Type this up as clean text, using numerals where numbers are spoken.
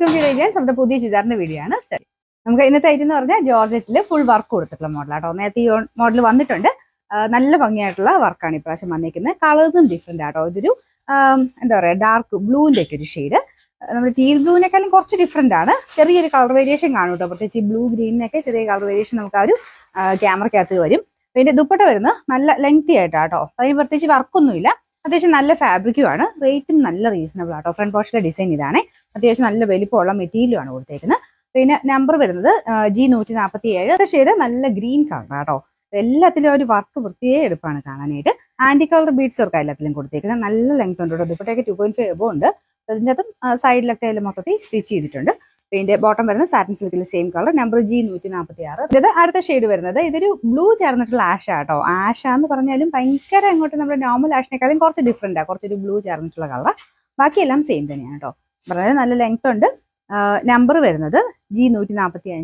നമ്മുടെ പുതിയ ചുരിദാറിന്റെ വീഡിയോ ആണ് സ്റ്റഡി. നമുക്ക് ഇന്നത്തെ ഐറ്റം എന്ന് പറഞ്ഞാൽ ജോർജറ്റിൽ ഫുൾ വർക്ക് കൊടുത്തിട്ടുള്ള മോഡലാട്ടോ. നേരത്തെ ഈ മോഡൽ വന്നിട്ടുണ്ട്. നല്ല ഭംഗിയായിട്ടുള്ള വർക്കാണ് ഇപ്രാവശ്യം വന്നിരിക്കുന്നത്. കളേഴ്സും ഡിഫറെന്റ് ആട്ടോ. ഇതൊരു എന്താ പറയുക, ഡാർക്ക് ബ്ലൂവിന്റെ ഒക്കെ ഒരു ഷെയ്ഡ്. നമ്മുടെ ടീൽ ബ്ലൂവിനേക്കാളും കുറച്ച് ഡിഫറെന്റ് ആണ്. ചെറിയൊരു കളർ വേരിയേഷൻ കാണും കേട്ടോ. പ്രത്യേകിച്ച് ബ്ലൂ ഗ്രീനിനൊക്കെ ചെറിയ കളർ വേരിയേഷൻ നമുക്ക് ആ ഒരു ക്യാമറയ്ക്കകത്ത് വരും. പിന്നെ ദുപ്പട്ട വരുന്നത് നല്ല ലെങ്തി ആയിട്ടാട്ടോ. അതിന് പ്രത്യേകിച്ച് വർക്കൊന്നുമില്ല. അത്യാവശ്യം നല്ല ഫാബ്രിക്കും ആണ്. റേറ്റും നല്ല റീസണബിൾ ആട്ടോ. ഫ്രണ്ട് പോർഷന്റെ ഡിസൈൻ ഇതാണ്. അത്യാവശ്യം നല്ല വലിപ്പമുള്ള മെറ്റീരിയലും ആണ് കൊടുത്തേക്കുന്നത്. പിന്നെ നമ്പർ വരുന്നത് G147. ഷെയ്ഡ് നല്ല ഗ്രീൻ കളർ ആട്ടോ. എല്ലാത്തിലും ഒരു വർക്ക് പ്രത്യേക എടുപ്പാണ് കാണാനായിട്ട്. ആന്റി കളർ ബീഡ്സ് വർക്ക് എല്ലാത്തിലും കൊടുത്തേക്കുന്നത്. നല്ല ലെങ്ത് ഉണ്ട് കേട്ടോ. ദുപ്പട്ടയൊക്കെ 2.5 എബോ ഉണ്ട്. അതിൻ്റെ അതും സൈഡിലൊക്കെ അതിൽ മൊത്തത്തിൽ സ്റ്റിച്ച് ചെയ്തിട്ടുണ്ട്. പിന്നെ ബോട്ടം വരുന്നത് സാറ്റിൻ സിൽക്കിൽ സെയിം കളർ. Number G146. ഇത് അടുത്ത ഷെയ്ഡ് വരുന്നത് ഇതൊരു ബ്ലൂ ചേർന്നിട്ടുള്ള ആഷ ആട്ടോ. ആഷ എന്ന് പറഞ്ഞാലും ഭയങ്കര അങ്ങോട്ട് നമ്മുടെ നോർമൽ ആഷിനേക്കാളും കുറച്ച് ഡിഫറെന്റ് ആണ്. കുറച്ചൊരു ബ്ലൂ ചേർന്നിട്ടുള്ള കളർ. ബാക്കിയെല്ലാം സെയിം തന്നെയാണ് കേട്ടോ. വളരെ നല്ല ലെങ്ത് ഉണ്ട്. നമ്പർ വരുന്നത് G145.